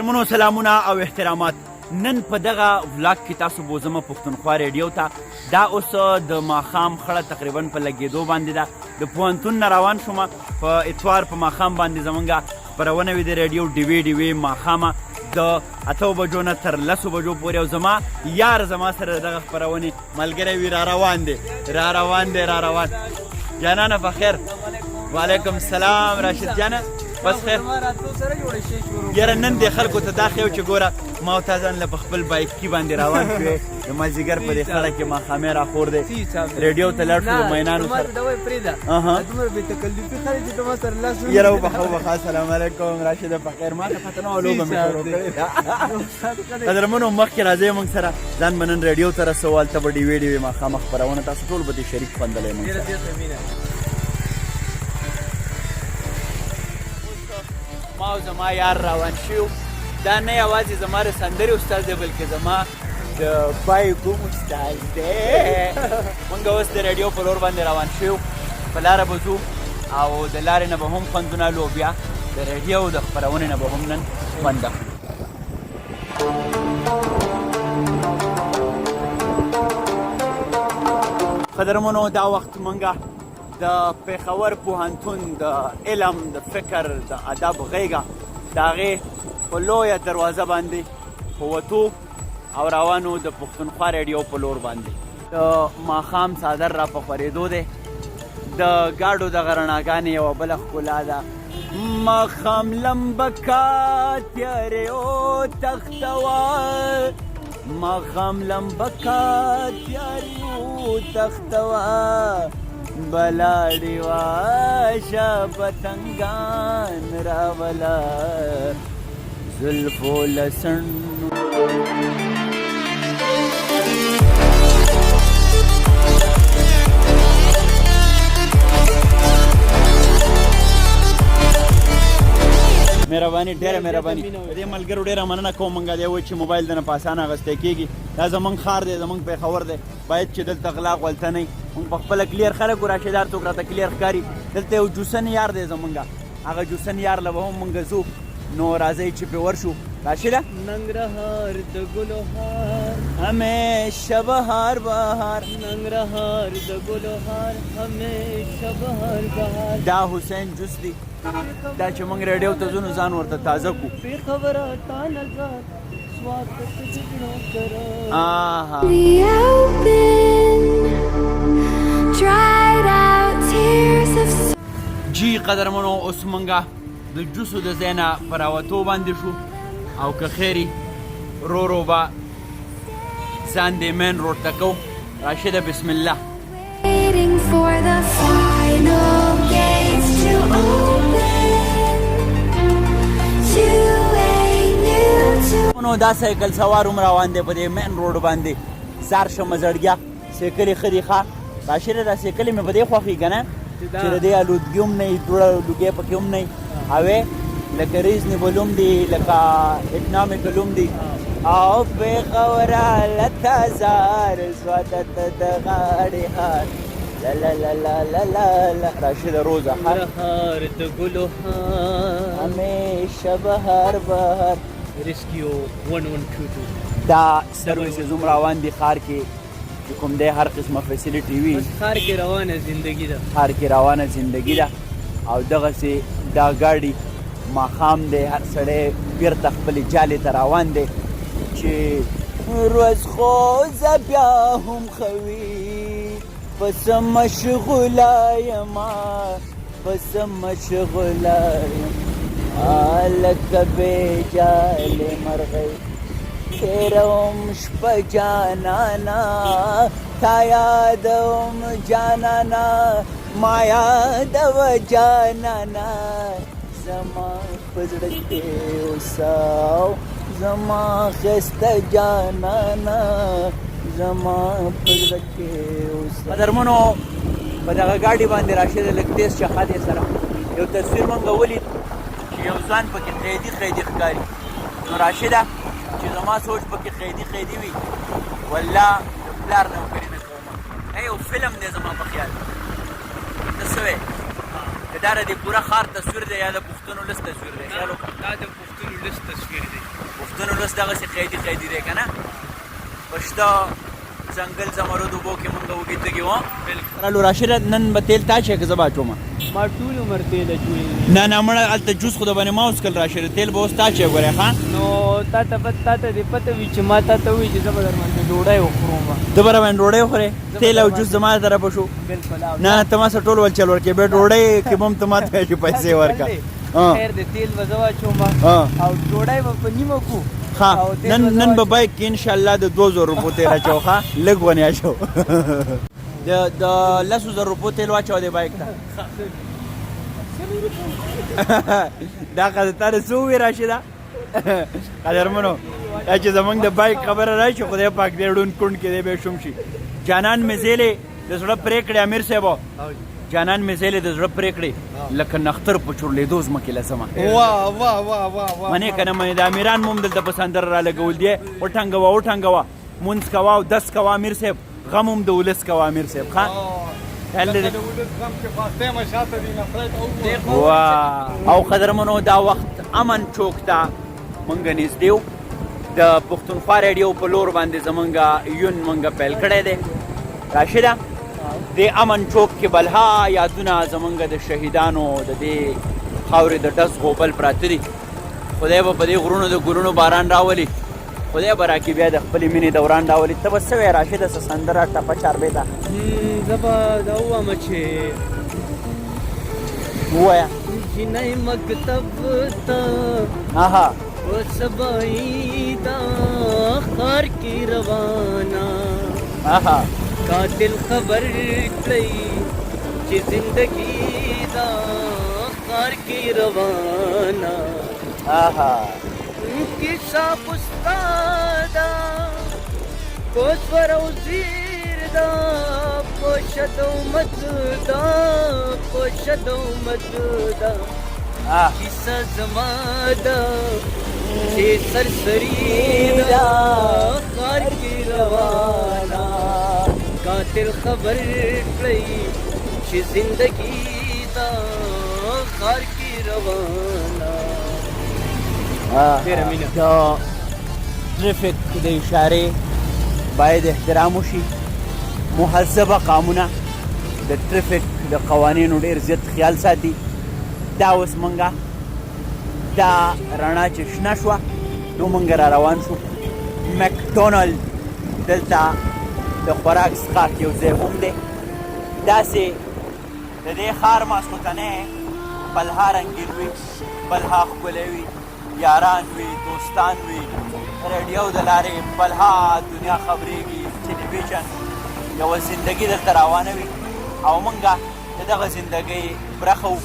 منو سلامونه او احترامات. نن په دغه ولاګ کې تاسو بوزمه پښتونخوا ریډیو ته دا اوس د ماښام خړه تقریبا په لګېدو باندې ده. د پوهنتون نه روان شومه په اتوار په ماښام باندې زمونږ خپرونه وي د ریډیو ډیوې ماښامه د 8 بجو نه تر 10 بجو پورې او زما یار زما سره دغه خپرونې ملګری وي را روان جانانه په خیر. وعلیکم السلام راشد جانه بس خیر. یاره نن دې خلکو ته دا ښیو چې ګوره ما او تا ځان له په خپل بایکي باندې روان شوې د مازدیګر په دې خړه کې ماښامې راخور دی ریډیو ته لاړ شو د مینانو سره. یاره وبخه السلام علیکم راشده په خیر. ما ته پته نه وه لوبه مې شروع کړې ده. قدرمنو مخکې راځئ موږ سره ځان به نن ریډیو ته رسوو هلته به ډیوې ماښامه خپرونه تاسو ټول به دې شریک خوندلی موږ سره. ما او زما یار روان شو. دا نه یوازې زما د سندرې استاد دی بلکې زما د بایکو استاد دی. موږ اوس د ریډیو په لور باندې روان شو. په لاره به ځو او د لارې نه به هم خوندونه لو بیا د ریډیو د خپرونې نه به هم نن خوند اخلو. قدرمنو دا وخت موږ د پېښور پوهنتون د علم د فکر د ادب غېږه د هغې په لویه دروازه باندې په وتو او روانو د پښتونخوا ریډیو په لور باندې. د ماښام څادر را په خورېدو دی. د ګاډو دغه رڼاګانې یوه بله ښکلا ده. ماښام لمبکا تیارې او تختوه ماښام لمبکا تیارې او تختوه بلاړی واشه پتنګان راوله زلفو لسن. مهرباني ډېره مهرباني. د دې ملګرو ډېره مننه کوم. موږ دی وایي چې موبایل دنه په اسانه اخیستی کېږي. دا زموږ ښار دی زموږ پېښور دی. باید چې دلته غلا غولته نه وي. موږ په خپله کلیر خلک و راشدار څوک راته کلیر ښکاري. دلته یو جوسن یار دی زموږ. هغه جوسن یار له به هم موږ ځو. نو راځئ چې پرې ورشو. راشده ننګرهار د ګلو هار همیشه بهار ننګرهار د ګلو هار همیشه بهار دا حسین جوس دی. دا چې موږ ریډیو ته ځو نو ځان ورته تازه کړو. جی قدرمنو اوس موږ د جوسو د ځای نه په راوتو باندې شو او که خیري رو به ځان دې مین روډ ته کوو. راشده بسم الله. نو دا سایکل سوار هم روان دی په دې مین روډ باندې. سار شمه زړګیا سایکلې ښه دي ښه. راشده دا سایکلې مې په دې خوښوي که نه چې د دې الودګي هم نه وي دوړه لوګی پکې هم نه وي اوې لکه ریزنیبل هم دي لکه اکنامیکل هم دي. او پېښوره لته زار سواتت د غاړې هار لا راشده روزه هار د ګلو هار همیشه بهار ریسکیو 1122 دا سرویسز هم روان دي ښار کې چې کوم دی هر قسمه فیسیلیټي وي. ښار کې روانه زندګي ده او دغسې دا ګاډي ماښام دی هر سړی بیرته خپلې جالې ته روان دی چې روز خو زه بیا هم ښه وي پسه مشغوله یمه هلکه بې جالې مرغۍ تیروم شپه جانانا تا یادوم جانانا ما یادوه جانانا زما په زړه کې اوسه زما ښایسته جانانا زما په زړه کې اوسه. قدرمنو په دغه ګاډي باندې راشده لږ تیز چخه دی سره یو تصویر موږ ولید چې یو ځوان پکې قیدي ښکاري. نو راشده چې زما سوچ پکې قیدي وي والله د پلار نوکري نه کوم. یو فلم دی زما په خیال. ته څه وایې؟ که دا د پوره ښار تصویر دی یا د پښتون ولس تصویر دی؟ خیال وکړه. دا د پښتون پښتون ولس تصویر دی. پښتون ولس دغسې قیدي دی که نه په شته ځنګل زمرد اوبو کې مونږ وګېدګې وو. رالو راشده نن به تیل تا چې که زه به اچومه ما ټول عمر تیل اچولی نه مړه هلته جوس خو د باندې ما وڅکل راشده تیل به اوس تا چې ګورې ښه نو تا ته دې پته وي چې ما تا ته وایي چې زه به در باندې ډوډۍ وخورم ته به راباندې ډوډۍ وخورې تیل او جوس زما طرفه شو بلکل نه ته ما سره ټول ولچل ورکړې بیا ډوډۍ کې به هم ته ما ته چې پیسې ورکړه خیر د تیل به زه واچوم او ډوډۍ به په نیمه کړو. نن به بایک کې انشاءالله د 2000 روپو تیل اچو ښه لږ ونې اچو د 10,000 روپو تیل واچو دی بایک ته دا تا د څه ووې راشده قدرمنو دا چې زمونږ د بایک خبره راشي خدای پاک دې ړوند کونډ کې دی به شوم شي جانان مې زیلې د زړه پرېکړې امیر صاحبو جانان مې زیلې د زړه پرېکړې لکه نختر په چورلېدو ځمکې لسمه منې که نه منې د امیران مو هم دلته په سندره رالګول دی وټنګوه مونځ کوه او دس کوه امیر صاحب غم هم د ولس کوه امیر صاحب ښه او قدرمنو دا وخت امن چوک ته مونږ نږدې وو د پښتونخوا ریډیو په لور باندې زمونږ یون مونږ پیل کړی دی راشده د امن چوک کې بلها یادونه زمونږ د شهیدانو د دې خاورې د ډز غوبل پراته دي خدای به په دې غرونو د ګلونو باران راولي خدای به راکړي بیا د خپلې مینې دوران راولي ته به څه وایې راشده څه سندره ټپه چاربې ته زه به دا ووایم چې ووایه جنۍ مکتب ته په سبایي دا ښار کې روانه قاتل خبر کړئ چې زندګي دا ښار کې روانه کیسه پستا کوسور او زیر دا پوشد امت دا کیسه زما دا چې سرسری دا ښار کې روانه قاتل خبر کړئ چې زندګي دا ښار کې روانه د ټریفک د اشارې باید احترام وشي مهذبه قانونه د ټریفک د قوانینو ډېر زیات خیال ساتي دا اوس مونږه دا رڼا چې شنه شوه نو مونږ را روان شو مکډونالډ دلته د خوراک څښاک یو ځای هم دی داسې د دې ښار ماسخوتنی بلها رنګین وي بلها ښکلی وي یاران وي دوستان وي ریډیو د لارې بلها دنیا خبرېږي ټلویزیون یوه زندګي دلته روانه وي او مونږه د دغه زندګۍ برخه وو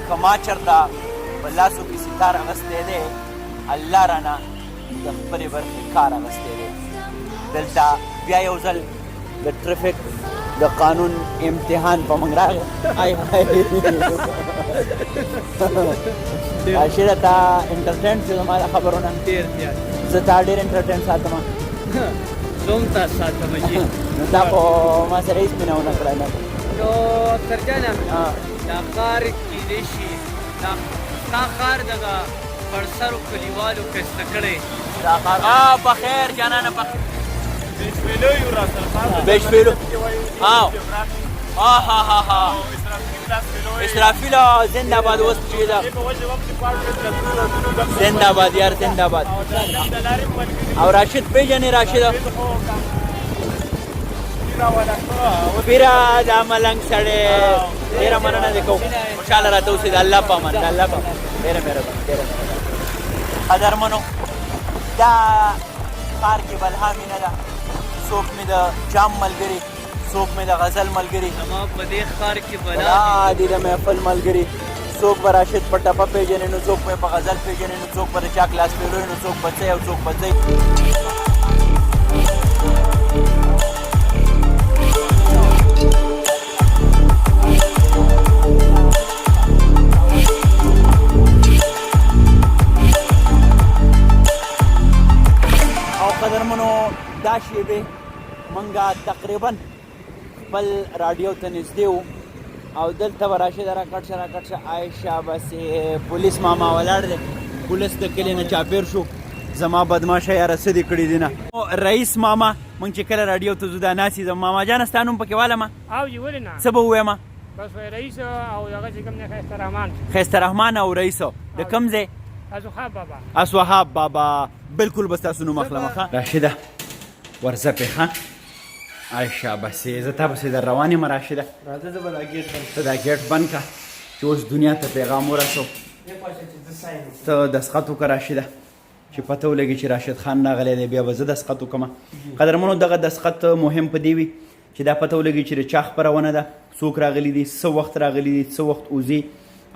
که ما چېرته په لاسو کې ستار اخیستی دی الله رانه د خپلې برخې کار اخیستی دی دلته بیا یو ځل د ټریفک د قانون امتحان په موږ راغی راشده تا انټرټین شو زما د خبرونه ډېر زیات زه تا ډېر انټرټین ساتم زه هم تا ساتم جي نو تا خو ما سره هېڅ مینه ونه کړی نه نو اختر جانه دا ښار کیدی شي دا ښار دغه پړسرو کلیوالو ښایسته کړی دا ښار بخیر جانانه بخیر بشفیلو یو راسره بشفیلو اسرافیل زنده باد اوس چې دا زنده باد یار زنده باد او راشد پیژنې راشد پیرا دا ملنګ سړی ډېره مننه دې کوم خوشحاله راته اوسې د الله په امان د الله په امان ډېره مهرباني ډېره قدرمنو دا ښار کې بلها مینه ده څوک مې د جام ملګري څوک مې د غزل ملګري زما په دې ښار کې بلا دي د محفل ملګري څوک به راشد په ټپه پېژنې نو څوک به په غزل پېژنې نو څوک به د چا کلاس پیلوي نو څوک به څه او څوک به څه او قدرمنو دا شیبې مونږه تقریبا خپل راډیو ته نږدې وو او دلته به راشد راکټ شه عایشه بسې پولیس ماما ولاړ دی پولیس د کلي نه چاپېر شو زما بدماشه یاره څه دې کړي دي نه رئیس ماما موږ چې کله راډیو ته ځو دا ناستې زما ماما جانه ستا نوم پکې والمه او جی ولې نه څه به ووایم بس وای رئیس او هغه چې کوم دی ښایسته رحمان ښایسته رحمان او رئیس د کوم ځای اسوحاب بابا اسوحاب بابا بالکل به ستاسو نوم اخلم ښه راشده ورځه پې ښه عایشه بسې زه تا پسې در روان یم راشده راځه زه به دا ګیټ بند ته دا ګیټ بند کړه چې اوس دنیا ته پیغام ورسو ته دسخط وکړه راشده چې پته ولګي چې راشد خان راغلی دی بیا به زه دسخط وکړم قدرمنو دغه دسخط مهم په دې وي چې دا پته ولګي چې د چا خپرونه ده څوک راغلی دي څه وخت راغلی دي څه وخت وځي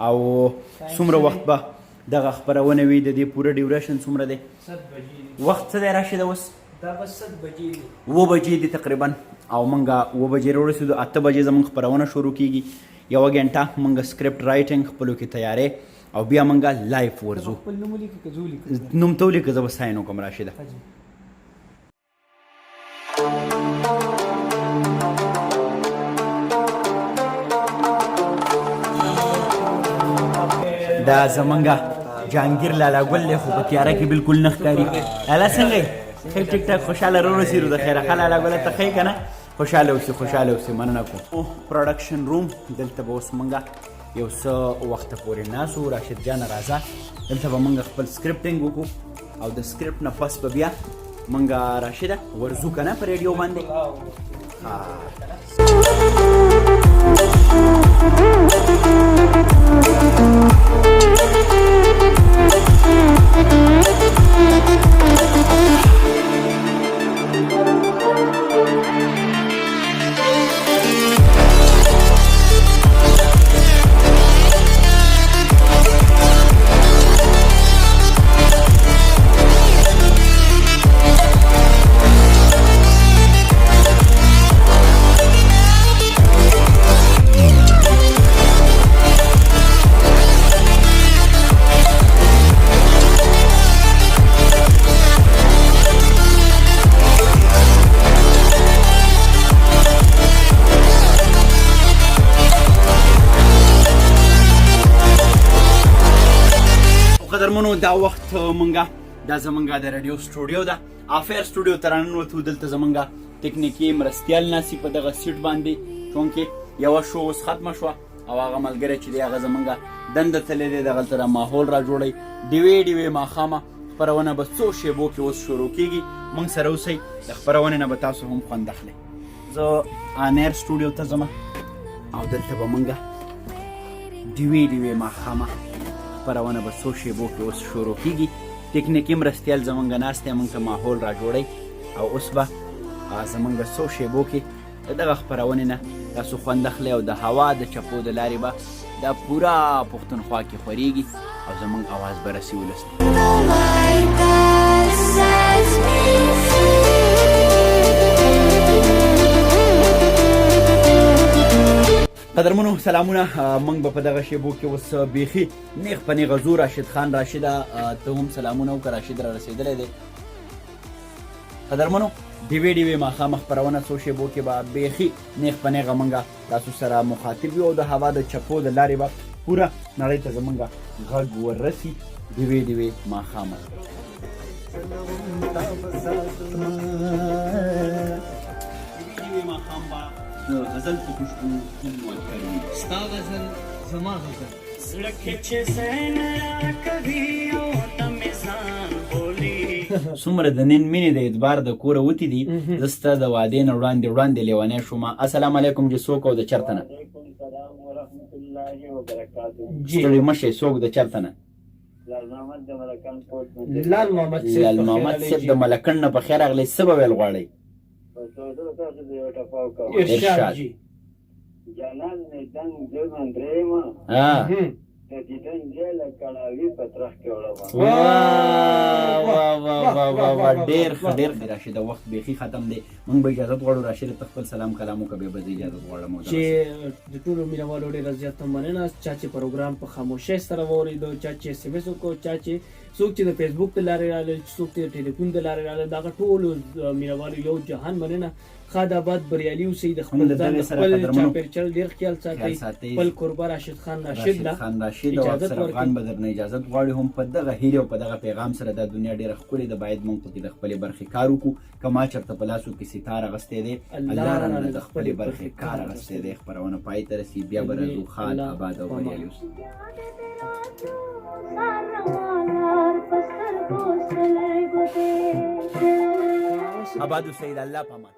او څومره وخت به دغه خپرونه وي د دې پوره ډیوریشن څومره دی وخت څه دی راشده اوس دا بس 7 بجې دي 7 بجې دي تقریبا او موږ 7 بجې راورسېدو 8 بجې زموږ خپرونه شروع کیږي یوه ګنټه موږ سکرپټ رایټنګ خپلو کې تیارې او بیا موږ لایف ورځو خپل نوم ولیکه که زه ولیکم نوم ته ولیکه زه به ساین وکړم راشده دا زمونږ جهانګیر لالا ګل دی خو په تیاره کې بالکل نه ښکاري لالا څنګه یې ښه ټیک ټاک خوشحاله راورسېدو د خیره ښه لالا ګله ته ښه یې که نه خوشحاله اوسې خوشحاله اوسې مننه کوم پروډکشن روم دلته به اوس مونږ یو څه وخته پورې ناست وو راشد جانه راځه دلته به مونږ خپل سکرپټینګ وکړو او د سکرپټ نه پس به بیا مونږ راشده ورځو که نه په ریډیو باندې قدرمنو دا وخت مونږه دا زمونږه د رادیو سټوډیو ده افیر سټوډیو ته راننوتو دلته زمونږه تکنیکي مرستیال ناستي په دغه سیټ باندې چونکې یوه شو اوس ختمه شوه او هغه ملګری چې دی هغه زمونږه دنده تللی دی دغلته د ماحول را جوړوي ډیوې ماښامه خپرونه به څو شیبو کې اوس شروع کیږي موږ سره اوسئ د خپرونې نه به تاسو هم خوند اخلئ زه آنیر سټوډیو ته ځم او دلته به موږ ډیوې ماښامه خپرونه به څو شیبو کې اوس شروع کیږي تکنیکي مرستیال زمونږ ناست دی موږ ته ماحول را جوړوي او اوس به زمونږ څو شیبو کې د دغه خپرونې نه تاسو خوند اخلئ او د هوا د چپو د لارې به دا پوره پښتونخوا کې خورېږي او زمونږ اواز به رسي ولس ته قدرمنو سلامونه موږ به په دغه شیبو کې اوس بیخي نیغ په نیغه ځو راشد خان راشده ته هم سلامونه وکړه راشد را رسېدلی دی قدرمنو ډیوې ماښامه خپرونه څو شیبو کې به بیخي نیغ په نیغه موږ تاسو سره مخاطب یو او د هوا د چپو د لارې به پوره نړۍ ته زموږ غږ وررسي ډیوې ماښامه غزل په خوشبو هم ورکوي ستا غزل زما غزل زړه کې چې سین راکوي او ته مې ځان بولي څومره د نن مینې د اعتبار د کوره وتې دي زه ستا د وعدې نه وړاندې لیونی شوم السلام علیکم چې څوک او د چېرته نه وعلیکم السلام ورحمت الله وبرکاته ستړي مه شئ څوک د چېرته نه لال محمد د ملکان کوټ لال محمد لال محمد صاحب د ملکن نه په خیر راغلی څه به ویل غواړئ تاسو د یو ټپاو کوم ارشاد جانان مې دنګ ځمن درېیمه د دیدن جیله کړاوي په ترخ کې وړمه واه ډېر ښه راشد وخت بیخي ختم دی موږ به اجازت غواړو راشد ته خپل سلام کلام وکړه بیا به زه اجازت غواړم چې د ټولو مینوالو ډېره زیاته مننه چا چې پروګرام په خاموشۍ سره واورېدو چا چې SMS وکړو چا چې څوک چې د فیسبوک د لارې راغلل، څوک چې د ټلیفون د لارې راغلل، دغه ټولو مینوالو یو جهان مننه. ښاد آباد بریالي اوسئ، د خپل ځان د خپل چاپېریال ډېر خیال ساتئ. خپل کوربه راشد خان راشد او افسر افغان به درنه اجازت غواړي هم په دغه هیلې او په دغه پیغام سره دا دنیا ډېره ښکلې ده. باید موږ پکې د خپلې برخې کار وکړو. که ما چېرته په لاسو کې ستار اخیستی دی، الله رانه د خپلې برخې کار اخیستی دی. خپرونه پای ته رسي، بیا به راځو. ښاد آباد او بریالي اوسئ. آباد اوسئ، د الله په امان.